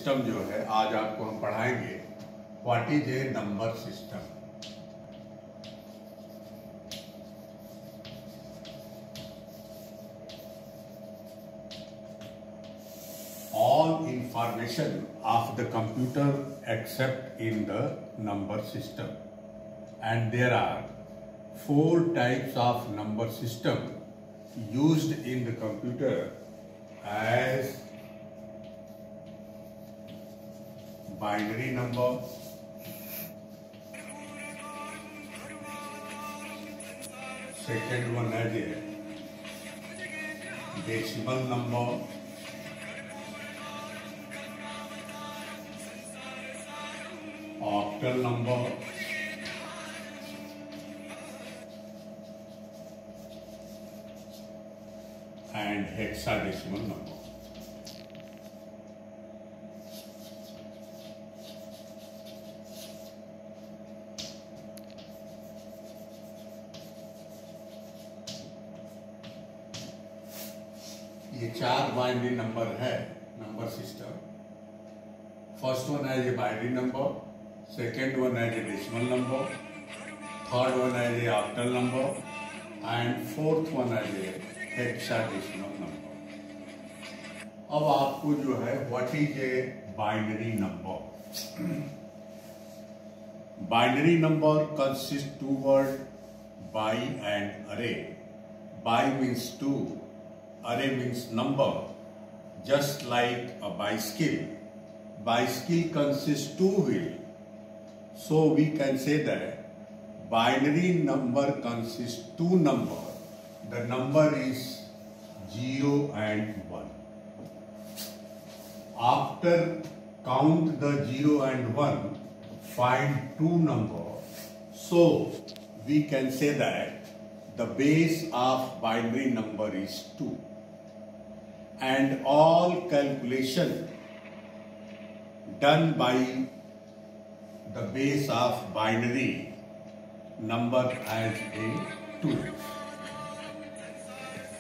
System जो है आज आपको हम पढ़ाएंगे what is A number system. All information of the computer except in the number system, and there are 4 types of number system used in the computer as binary number, second one as a decimal number, octal number, and hexadecimal number. ये 4 binary number है number system. First one है ये binary number, second one है ये decimal number, third one है ये octal number and fourth one है ये हेक्साडेसिमल नंबर। अब आपको जो है what is a binary number. Binary number consist 2 word bi and array. Bi means 2, array means number, just like a bicycle. Bicycle consists 2 wheels, so we can say that binary number consists 2 number. The number is 0 and 1. After count the 0 and 1, find 2 number. So we can say that the base of binary number is 2. And all calculation done by the base of binary number as a 2.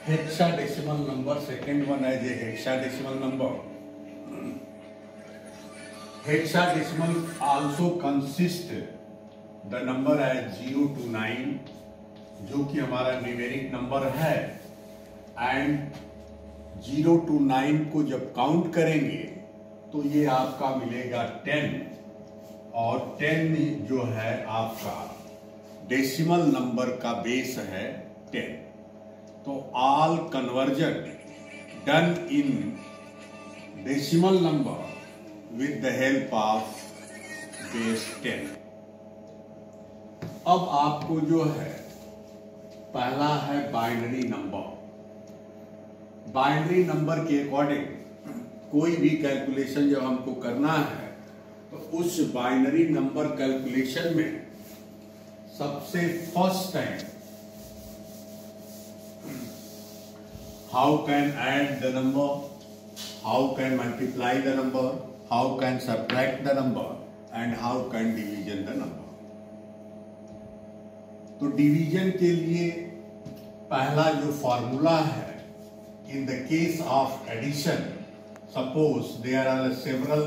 Hexadecimal number, second one as a hexadecimal number. Hexadecimal also consists the number as 0 to 9, जो कि हमारा numeric number है, and 0 to 9 को जब count करेंगे तो ये आपका मिलेगा 10, और 10 जो है आपका डेसिमल नंबर का बेस है 10। तो all conversion done in decimal number with the help of base 10। अब आपको जो है पहला है बाइनरी नंबर। बाइनरी नंबर के अकॉर्डिंग कोई भी कैलकुलेशन जब हमको करना है तो उस बाइनरी नंबर कैलकुलेशन में सबसे first time how can add the number, how can multiply the number, how can subtract the number and how can division the number. तो डिवीजन के लिए पहला जो फॉर्मूला है, in the case of addition, suppose there are several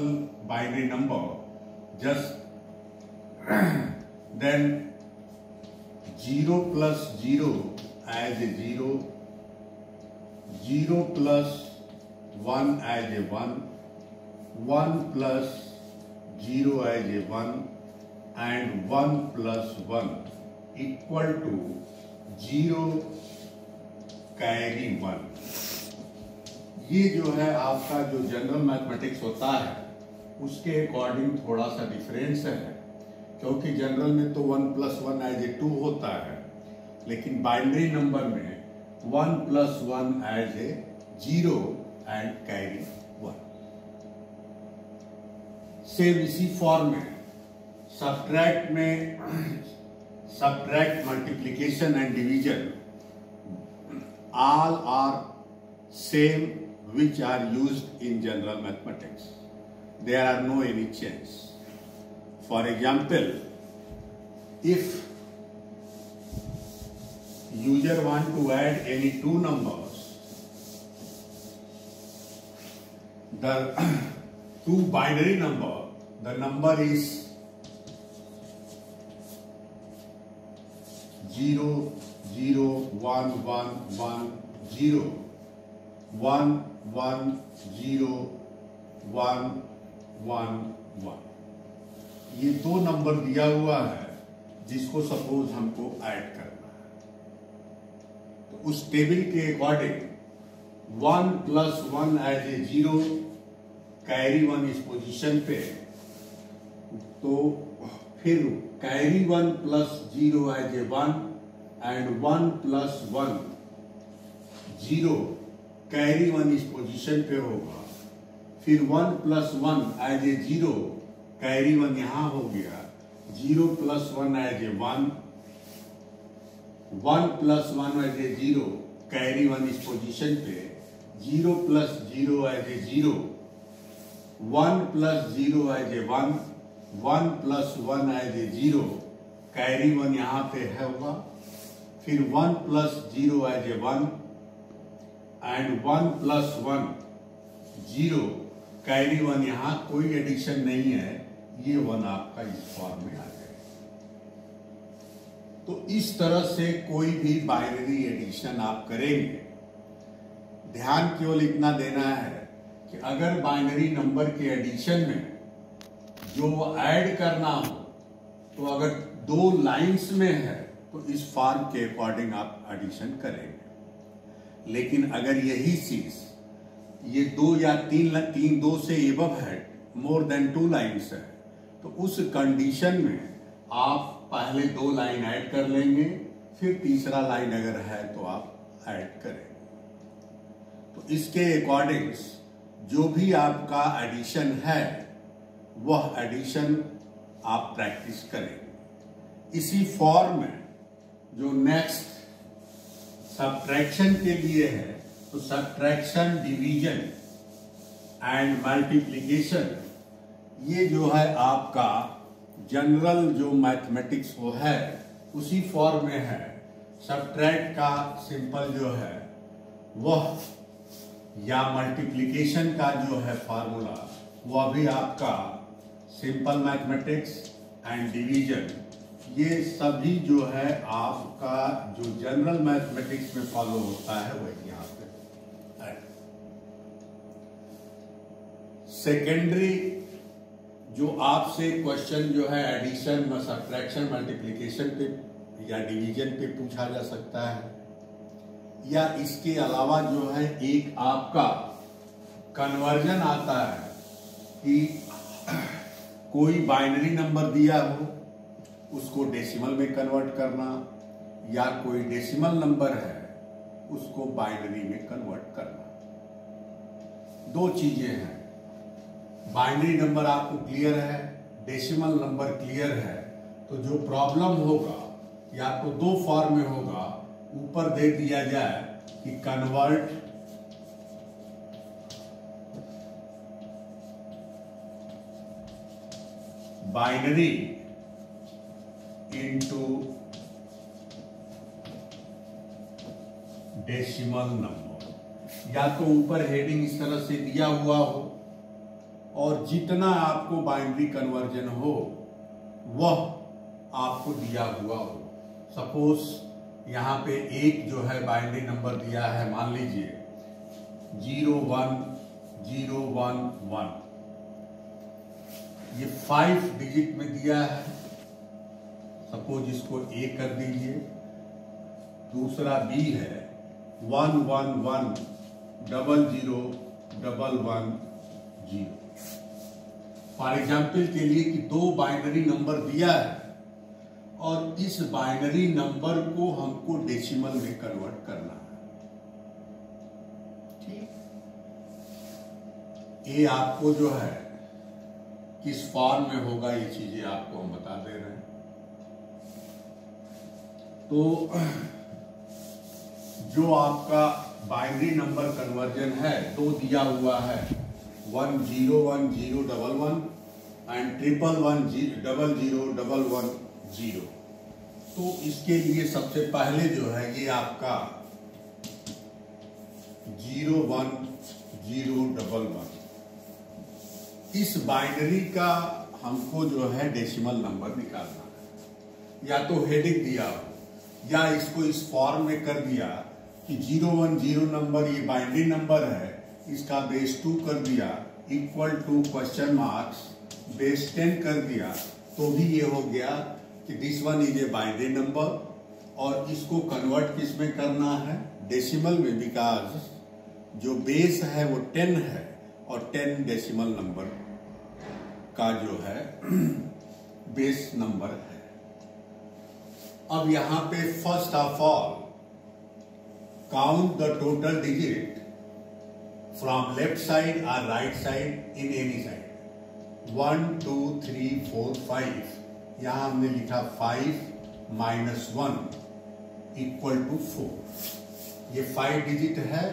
binary number, just then 0 plus 0 as a 0, 0 plus 1 as a 1, 1 plus 0 as a 1, and 1 plus 1 equal to 0 carry 1। ये जो है आपका जो जनरल मैथमेटिक्स होता है उसके अकॉर्डिंग थोड़ा सा डिफरेंस है, क्योंकि जनरल में तो 1 plus 1 एज ए 2 होता है, लेकिन बाइनरी नंबर में 1 plus 1 as a 0 and carry 1। Same इसी फॉर्म में सब्ट्रैक्ट में subtract, multiplication and division all are same which are used in general mathematics. There are no any change. For example, if user want to add any 2 numbers, the two binary number, the number is 0 0 1 1 1 0 1 1 0 1 1 1। ये दो number दिया हुआ है जिसको suppose हमको add करना है। तो उस टेबल के अकॉर्डिंग 1 + 1 एज ए 0, कैरी 1 इस पोजीशन पे, तो फिर carry 1 + 0 as a 1 and 1 + 1 0, carry 1 इस पोजीशन पे होगा। फिर 1 + 1 एज ए 0, कैरी 1 यहां हो गया। 0 + 1 as a 1, 1 + 1 as a 0, carry 1 इस पोजीशन पे। 0 + 0 as a 0, 1 + 0 as a 1, 1 + 1 as a 0, carry 1 यहां पे है होगा। फिर 1 + 0 एज ए 1 एंड 1 + 1 0, कैरी 1 यहां कोई एडिशन नहीं है, ये 1 आपका इस फॉर्म में आ जाएगा। तो इस तरह से कोई भी बाइनरी एडिशन आप करेंगे, ध्यान केवल इतना देना है कि अगर बाइनरी नंबर के एडिशन में जो ऐड करना हो, तो अगर 2 लाइंस में है तो इस फॉर्म के अकॉर्डिंग आप एडिशन करेंगे। लेकिन अगर यही चीज ये 2 या 3 2 से एबव है, मोर देन 2 लाइन्स है, तो उस कंडीशन में आप पहले 2 लाइन ऐड कर लेंगे, फिर तीसरा लाइन अगर है तो आप ऐड करेंगे। तो इसके अकॉर्डिंग जो भी आपका एडिशन है वह एडिशन आप प्रैक्टिस करेंगे। इसी फॉर्म में जो नेक्स्ट सब्ट्रैक्शन के लिए है, तो सब्ट्रैक्शन, डिवीजन एंड मल्टीप्लिकेशन, ये जो है आपका जनरल जो मैथमेटिक्स वो है उसी फॉर्म में है। सब्ट्रैक्ट का सिंपल जो है वह, या मल्टीप्लिकेशन का जो है फॉर्मूला, वह भी आपका सिंपल मैथमेटिक्स एंड डिवीजन, ये सभी जो है आपका जो जनरल मैथमेटिक्स में फॉलो होता है वही यहाँ पे है। सेकेंडरी जो आपसे क्वेश्चन जो है एडिशन, सब्ट्रैक्शन, मल्टीप्लिकेशन पे या डिवीजन पे पूछा जा सकता है, या इसके अलावा जो है एक आपका कन्वर्जन आता है कि कोई बाइनरी नंबर दिया हो उसको डेसिमल में कन्वर्ट करना, या कोई डेसिमल नंबर है उसको बाइनरी में कन्वर्ट करना। 2 चीजें हैं, बाइनरी नंबर आपको क्लियर है, डेसिमल नंबर क्लियर है, तो जो प्रॉब्लम होगा या तो 2 फॉर्म में होगा। ऊपर दे दिया जाए कि convert binary into decimal number, या तो ऊपर हेडिंग इस तरह से दिया हुआ हो और जितना आपको बाइनरी कन्वर्जन हो वह आपको दिया हुआ हो। सपोज यहां पे एक जो है बाइनरी नंबर दिया है, मान लीजिए 0 1 0 1 1, ये 5 डिजिट में दिया है। सपोज इसको A कर दीजिए। दूसरा B है 1 1 1 0 0 1 1 0। फॉर एग्जाम्पल के लिए कि 2 बाइनरी नंबर दिया है और इस बाइनरी नंबर को हमको डेसिमल में कन्वर्ट करना है। ठीक, ये आपको जो है किस फॉर्म में होगा ये चीजें आपको हम बता दे रहे हैं। तो जो आपका बाइनरी नंबर कन्वर्जन है 2 दिया हुआ है, 1 0 1 0 1 1 एंड 1 1 0 0 1 1 0। तो इसके लिए सबसे पहले जो है ये आपका 0 1 0 1 1, इस बाइनरी का हमको जो है डेसिमल नंबर निकालना है। या तो हेडिंग दिया हो या इसको इस फॉर्म में कर दिया कि 010 नंबर ये बाइनरी नंबर है, इसका बेस 2 कर दिया equal to question marks base 10 कर दिया, तो भी ये हो गया कि this one is a binary number. और इसको कन्वर्ट किस में करना है? डेसिमल में, बिकॉज जो बेस है वो 10 है और 10 डेसिमल नंबर का जो है बेस नंबर है। अब यहां पे first of all count the total digit from left side और right side in any side. 1 2 3 4 5। यहां हमने लिखा 5 माइनस 1 इक्वल टू 4। ये 5 डिजिट है,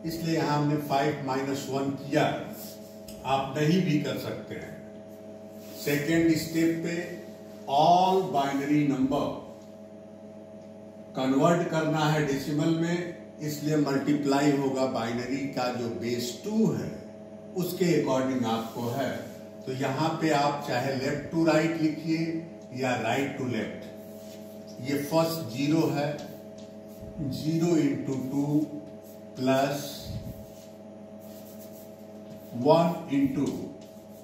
इसलिए यहां हमने 5 माइनस 1 किया। आप नहीं भी कर सकते हैं। सेकेंड स्टेप पे ऑल बाइनरी नंबर कन्वर्ट करना है डेसिमल में, इसलिए मल्टीप्लाई होगा बाइनरी का जो बेस 2 है उसके अकॉर्डिंग आपको है। तो यहां पे आप चाहे लेफ्ट टू राइट लिखिए या राइट टू लेफ्ट। ये फर्स्ट 0 है, 0 into 2 plus 1 into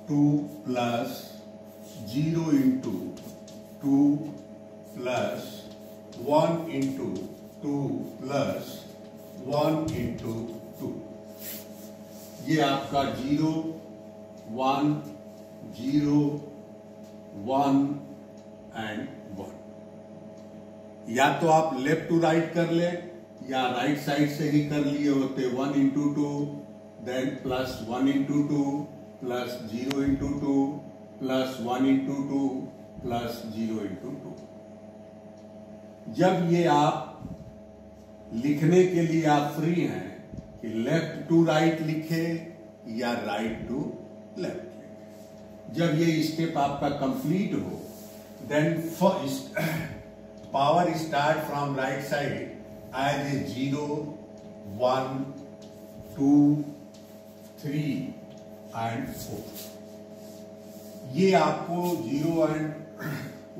2 plus 0 into 2 plus 1 into 2 plus 1 into 2। ये आपका 0 1 0 1 एंड 1। या तो आप लेफ्ट टू राइट कर ले या राइट साइड से ही कर लिए होते। 1 into 2 then plus 1 into 2 plus 0 into 2 plus 1 into 2 plus 0 into 2। जब ये आप लिखने के लिए आप फ्री हैं कि लेफ्ट टू राइट लिखे या राइट टू लेफ्ट लिखे। जब ये स्टेप आपका कंप्लीट हो then first power start from right side as a 0 1 2 3 and 4। ये आपको 0 एंड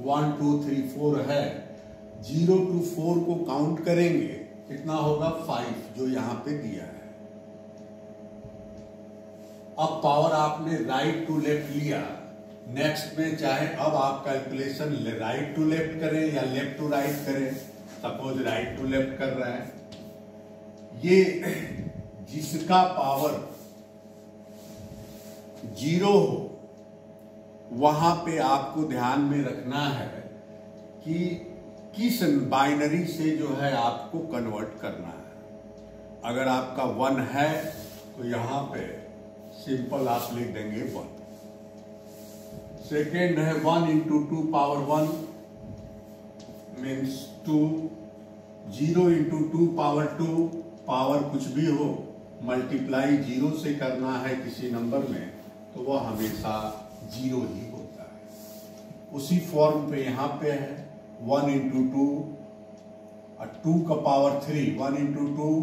1 2 3 4 है। 0 to 4 को काउंट करेंगे, कितना होगा? 5, जो यहां पे दिया है। अब पावर आपने राइट टू लेफ्ट लिया। नेक्स्ट में चाहे अब आप कैलकुलेशन राइट टू लेफ्ट करें या लेफ्ट टू राइट करें। सपोज राइट टू लेफ्ट कर रहे हैं, ये जिसका पावर 0 हो वहां पे आपको ध्यान में रखना है कि किस बाइनरी से जो है आपको कन्वर्ट करना है। अगर आपका 1 है तो यहां पे सिंपल आप लिख देंगे 1। सेकेंड है 1 into 2 power 1 means 2। 0 into 2 power 2, power कुछ भी हो मल्टीप्लाई 0 से करना है किसी नंबर में तो वह हमेशा 0 ही होता है। उसी फॉर्म पे यहां पे है 1 इंटू 2 और 2 का पावर 3। 1 इंटू 2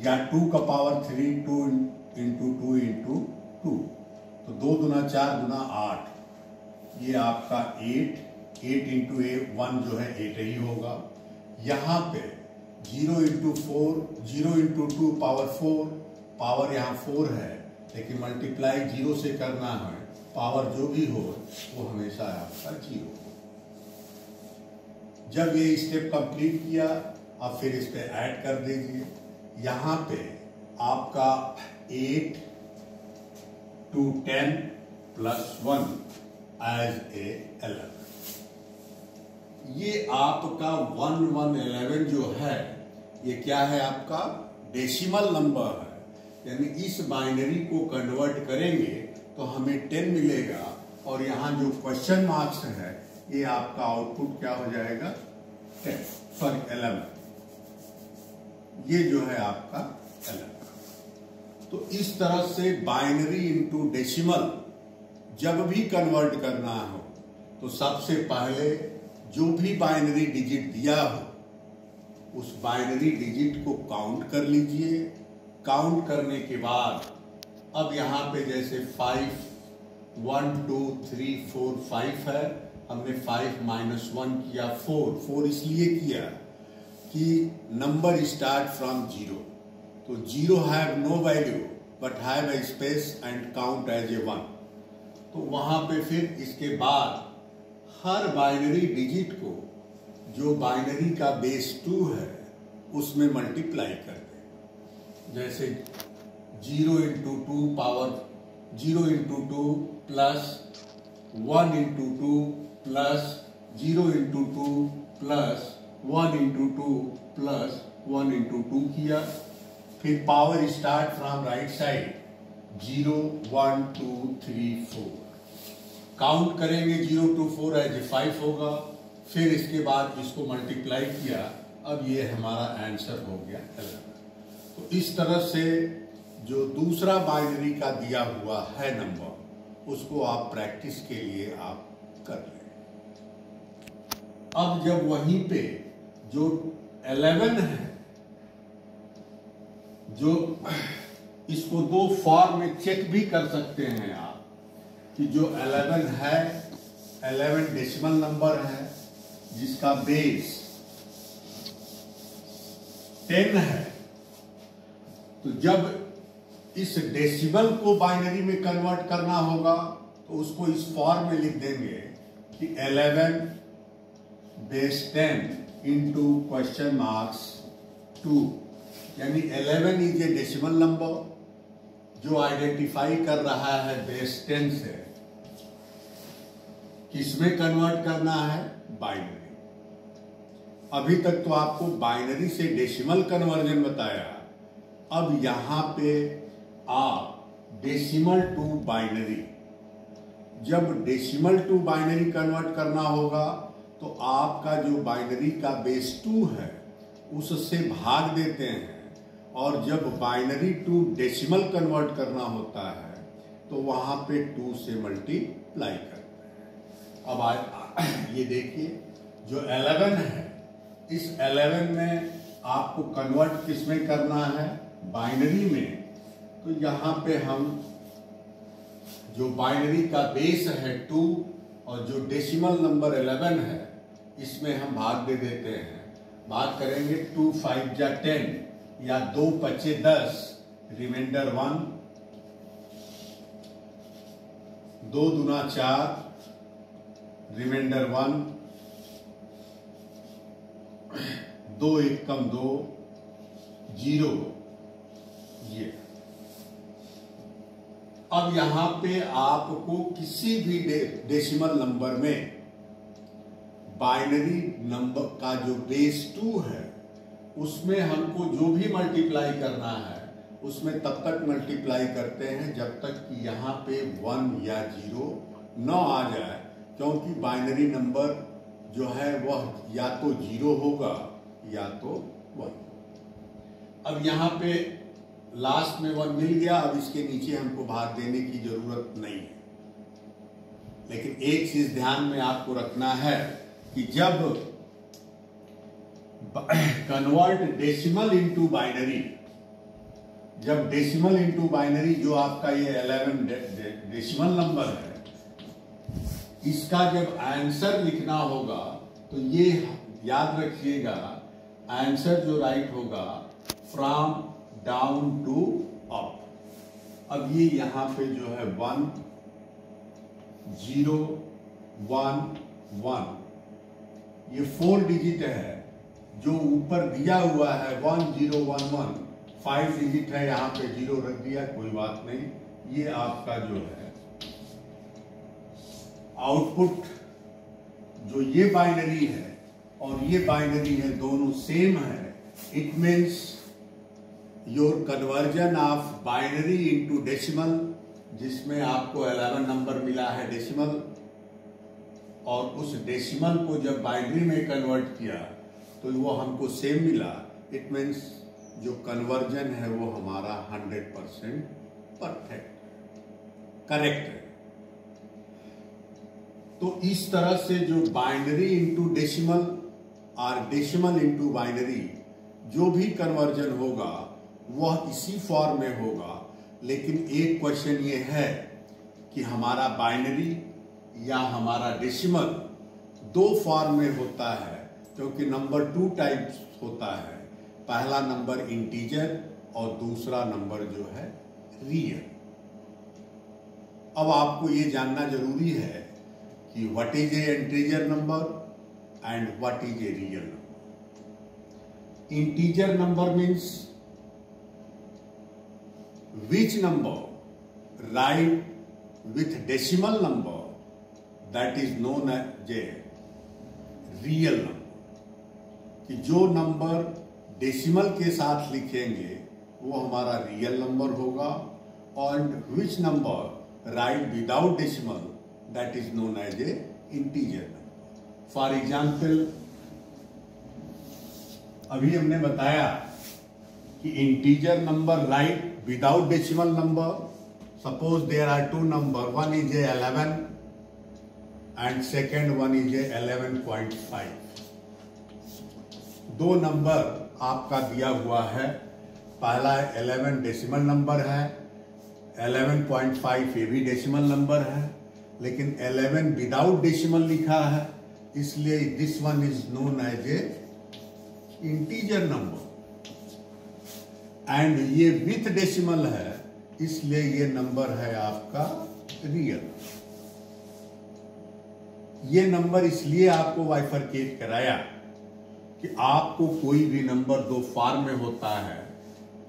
या 2 का पावर 3, 2 इंटू 2 इंटू 2, तो 2 दूना 4 दूना 8। ये आपका 8 इंटू 1 जो है 8 ही होगा। यहां पे 0 इंटू 4, 0 इंटू 2 पावर 4, पावर यहां 4 है लेकिन मल्टीप्लाई 0 से करना है, पावर जो भी हो वो हमेशा आपका 0। जब ये स्टेप कंप्लीट किया अब फिर इस पे ऐड कर दीजिए। यहां पे आपका 8 to 10 प्लस 1 एज ए 11। ये आपका 1 1 11 जो है ये क्या है? आपका डेसिमल नंबर है। यानी इस बाइनरी को कन्वर्ट करेंगे तो हमें 10 मिलेगा और यहां जो क्वेश्चन मार्क्स है ये आपका आउटपुट क्या हो जाएगा? 11। ये जो है आपका 11। तो इस तरह से बाइनरी इनटू डेसिमल जब भी कन्वर्ट करना हो तो सबसे पहले जो भी बाइनरी डिजिट दिया हो उस बाइनरी डिजिट को काउंट कर लीजिए। काउंट करने के बाद अब यहाँ पे जैसे 5 1 2 3 4 5 है, हमने 5 - 1 किया 4 इसलिए किया कि नंबर स्टार्ट फ्रॉम 0, तो 0 have no value but have a space and count as a 1। तो वहां पे फिर इसके बाद हर बाइनरी डिजिट को जो बाइनरी का बेस 2 है उसमें मल्टीप्लाई कर दें। जैसे 0 × 2 power 0 × 2 plus 1 × 2 plus 0 × 2 plus 1 × 2 plus 1 × 2 किया। फिर power start from right side 0 1 2 3 4 count करेंगे 0 to 4 एज 5 होगा। फिर इसके बाद इसको मल्टीप्लाई किया, अब ये हमारा आंसर हो गया 11। तो इस तरह से जो दूसरा बाइनरी का दिया हुआ है नंबर, उसको आप प्रैक्टिस के लिए आप कर लें। अब जब वहीं पे जो 11 है, जो इसको दो फॉर्म में चेक भी कर सकते हैं आप कि जो 11 है, 11 डेसिमल नंबर है जिसका बेस 10 है। तो जब इस डेसिमल को बाइनरी में कन्वर्ट करना होगा तो उसको इस फॉर्म में लिख देंगे कि 11 बेस 10 इंटू क्वेश्चन मार्क्स 2, यानी 11 इज ए डेसिमल नंबर जो आइडेंटिफाई कर रहा है बेस 10 से। किसमें कन्वर्ट करना है? बाइनरी। अभी तक तो आपको बाइनरी से डेसिमल कन्वर्जन बताया, अब यहां पे आप डेसिमल टू बाइनरी, जब डेसिमल टू बाइनरी कन्वर्ट करना होगा तो आपका जो बाइनरी का बेस 2 है उससे भाग देते हैं, और जब बाइनरी टू डेसिमल कन्वर्ट करना होता है तो वहां पे 2 से मल्टीप्लाई करते हैं। अब ये देखिए जो 11 है, इस 11 में आपको कन्वर्ट किसमें करना है? बाइनरी में। तो यहां पे हम जो बाइनरी का बेस है 2 और जो डेसिमल नंबर 11 है इसमें हम भाग दे देते हैं। भाग करेंगे 2 5 जा 10 या 2 5 10, रिमाइंडर 1, 2 दूना 4, रिमाइंडर 1, 2 1 कम 2, 0। ये अब यहां पे आपको किसी भी डेसिमल नंबर में बाइनरी नंबर का जो बेस 2 है उसमें हमको जो भी मल्टीप्लाई करना है उसमें तब तक मल्टीप्लाई करते हैं जब तक कि यहाँ पे 1 या 0 न आ जाए, क्योंकि बाइनरी नंबर जो है वह या तो 0 होगा या तो 1। अब यहाँ पे लास्ट में 1 मिल गया, अब इसके नीचे हमको भाग देने की जरूरत नहीं है। लेकिन एक चीज ध्यान में आपको रखना है कि जब कन्वर्ट डेसिमल इनटू बाइनरी, जब डेसिमल इनटू बाइनरी जो आपका ये 11 डेसिमल नंबर है, इसका जब आंसर लिखना होगा तो ये याद रखिएगा, आंसर जो राइट होगा फ्रॉम डाउन टू अप। अब ये यहां पे जो है 1 0 1 1, ये 4 डिजिट है जो ऊपर दिया हुआ है 1 0 1 1, 5 डिजिट है, यहां पे 0 रख दिया, कोई बात नहीं। ये आपका जो है आउटपुट, जो ये बाइनरी है और ये बाइनरी है, दोनों सेम है। It means your conversion of binary into decimal, जिसमें आपको 11 नंबर मिला है डेसिमल, और उस डेसिमल को जब बाइनरी में कन्वर्ट किया तो वो हमको सेम मिला। इट मीन्स जो कन्वर्जन है वो हमारा 100% परफेक्ट, करेक्ट है। तो इस तरह से जो बाइनरी इंटू डेसिमल और डेसिमल इंटू बाइनरी जो भी कन्वर्जन होगा वह इसी फॉर्म में होगा लेकिन एक क्वेश्चन ये है कि हमारा बाइनरी या हमारा डेसिमल दो फॉर्म में होता है, क्योंकि नंबर 2 टाइप्स होता है। पहला नंबर इंटीजर और दूसरा नंबर जो है रियल। अब आपको ये जानना जरूरी है कि what is A integer number and what is a real number. Integer number means which number right with decimal number, that is known as a real number। कि जो नंबर डेसिमल के साथ लिखेंगे वो हमारा रियल नंबर होगा, और which number right without decimal, that is known as a integer number। For example अभी हमने बताया कि integer number right without decimal number, suppose there are two number, one is a 11 and second one is a 11.5। दो number आपका दिया हुआ है, पहला 11 डेसिमल नंबर है, 11.5 ये भी डेसिमल नंबर है, लेकिन 11 विदाउट डेसिमल लिखा है, इसलिए this one is known as a integer number. And ये विथ डेसिमल है, इसलिए ये नंबर है आपका रियल। ये नंबर इसलिए आपको बाइफरकेट कराया कि आपको कोई भी नंबर दो फॉर्म में होता है,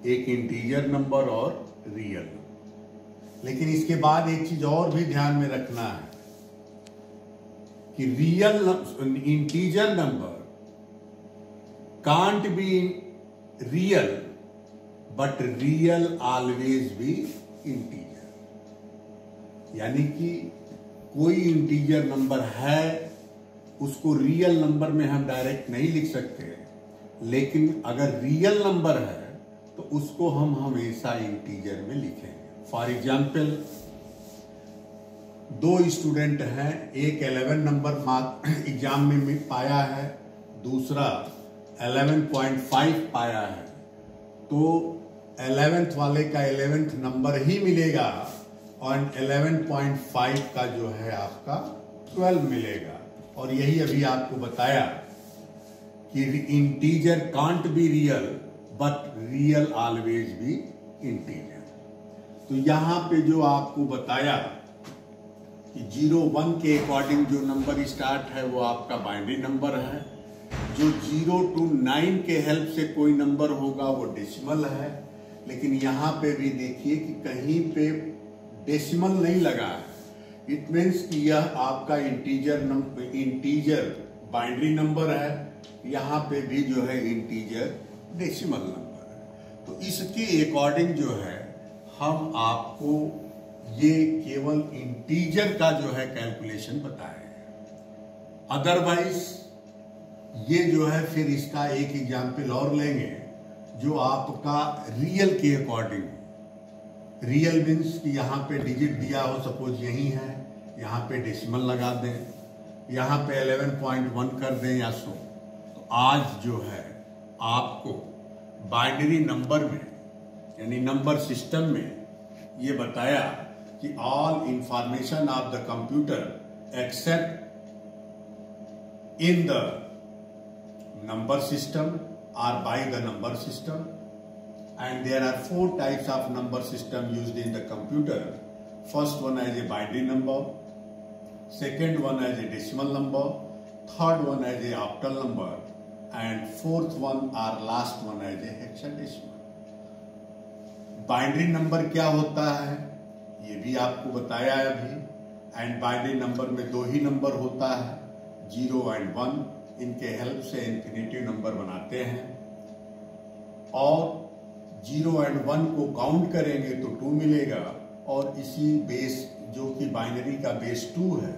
एक इंटीजर नंबर और रियल नंबर। लेकिन इसके बाद एक चीज और भी ध्यान में रखना है कि integer number can't be real but real always be integer. यानी कि कोई इंटीजर नंबर है, उसको रियल नंबर में हम डायरेक्ट नहीं लिख सकते, लेकिन अगर रियल नंबर है तो उसको हम हमेशा इंटीजर में लिखेंगे। फॉर एग्जाम्पल दो स्टूडेंट हैं, एक 11 नंबर एग्जाम में पाया है, दूसरा 11.5 पाया है, तो 11th वाले का 11th नंबर ही मिलेगा और 11.5 का जो है आपका 12 मिलेगा। और यही अभी आपको बताया कि integer can't be real but real always be integer. तो यहां पे जो आपको बताया कि 0-1 के अकॉर्डिंग जो नंबर स्टार्ट है वो आपका बाइनरी नंबर है, जो 0 to 9 के हेल्प से कोई नंबर होगा वो डेसिमल है। लेकिन यहां पे भी देखिए कि कहीं पे डेसिमल नहीं लगा है, इट मीन्स कि यह आपका इंटीजर बाइनरी नंबर है, यहां पे भी जो है इंटीजर डेसिमल नंबर है। तो इसके अकॉर्डिंग जो है हम आपको ये केवल इंटीजर का जो है कैलकुलेशन बताए। अदरवाइज ये जो है फिर इसका एक एग्जाम्पल और लेंगे जो आपका रियल के अकॉर्डिंग। रियल मीन्स कि यहाँ पे डिजिट दिया हो, सपोज यही है, यहाँ पे डेसिमल लगा दें, यहाँ पे 11.1 कर दें या सो। तो आज जो है आपको बाइनरी नंबर में यानी नंबर सिस्टम में ये बताया कि all information of the computer accept in the number system or by the number system, and there are 4 types of number system used in the computer. First one as a binary number, second one as a decimal number, third one as a octal number, and fourth one or last one as a hexadecimal। Binary number क्या होता है ये भी आपको बताया है अभी। And binary number में दो ही नंबर होता है, 0 and 1, इनके हेल्प से इंफिनिटिव नंबर बनाते हैं। और 0 and 1 को काउंट करेंगे तो 2 मिलेगा, और इसी बेस जो कि बाइनरी का बेस 2 है,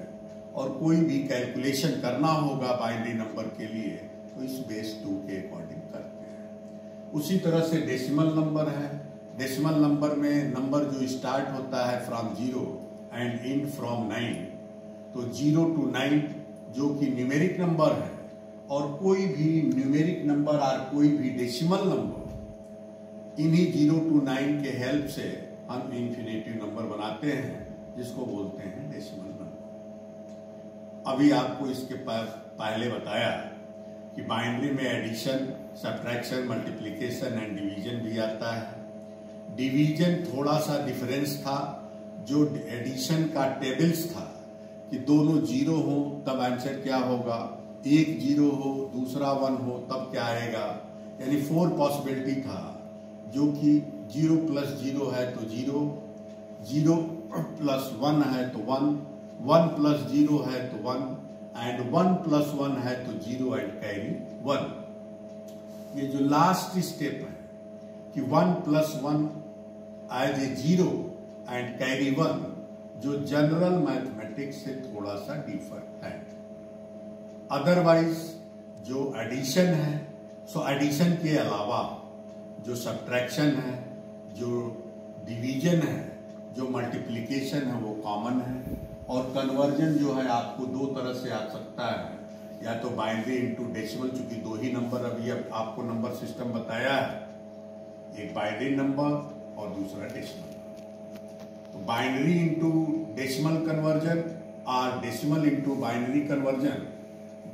और कोई भी कैलकुलेशन करना होगा बाइनरी नंबर के लिए तो इस बेस 2 के अकॉर्डिंग करते हैं। उसी तरह से डेसिमल नंबर है। डेसिमल नंबर में नंबर जो स्टार्ट होता है फ्रॉम 0 एंड एंड फ्रॉम 9, तो 0 to 9 जो कि न्यूमेरिक नंबर है, और कोई भी न्यूमेरिक नंबर और कोई भी डेसिमल नंबर इन्हीं 0 to 9 के हेल्प से हम इन्फिनेटिव नंबर बनाते हैं जिसको बोलते हैं डेसिमल नंबर। अभी आपको इसके पहले बताया कि बाइनरी में addition, subtraction, multiplication and division भी आता है। डिवीजन थोड़ा सा डिफरेंस था, जो एडिशन का टेबल्स था कि दोनों जीरो हो तब आंसर क्या होगा, एक जीरो हो दूसरा 1 हो तब क्या आएगा, यानी 4 पॉसिबिलिटी था, जो कि 0 प्लस 0 है तो 0, 0 प्लस 1 है तो 1, 1 प्लस 0 है तो 1 एंड 1 प्लस 1 है तो 0 एंड कैरी 1। ये जो लास्ट स्टेप है कि 1 plus 1 as a 0 and carry 1, जो जनरल मैथमेटिक्स से थोड़ा सा डिफर है। अदरवाइज जो एडिशन है, सो एडिशन के अलावा जो सब्ट्रैक्शन है, जो डिवीजन है, जो मल्टीप्लिकेशन है वो कॉमन है। और कन्वर्जन जो है आपको दो तरह से आ सकता है, या तो बाइनरी इनटू डेसिमल, चूंकि दो ही नंबर अभी अब आपको नंबर सिस्टम बताया है, एक बाइनरी नंबर और दूसरा डेसिमल। तो बाइनरी इंटू डेसिमल कन्वर्जन और decimal into binary conversion.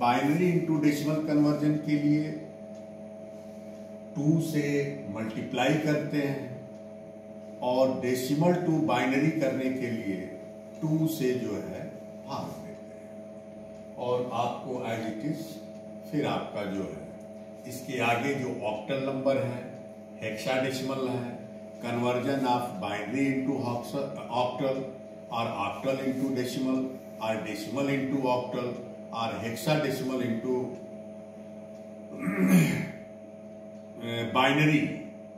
Binary into decimal conversion के लिए 2 से मल्टीप्लाई करते हैं और डेसिमल टू बाइनरी करने के लिए 2 से जो है भाग देते हैं और आपको एज इट इज फिर आपका जो है इसके आगे जो ऑक्टल नंबर है, हेक्साडेसिमल है, conversion of binary into octal और ऑक्टल इंटू डेसिमल और डेसिमल इंटू ऑक्टल और हेक्साडेसिमल इंटू बाइनरी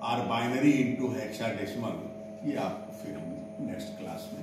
और बाइनरी इंटू हेक्साडेसिमल, ये आपको फिर हम नेक्स्ट क्लास में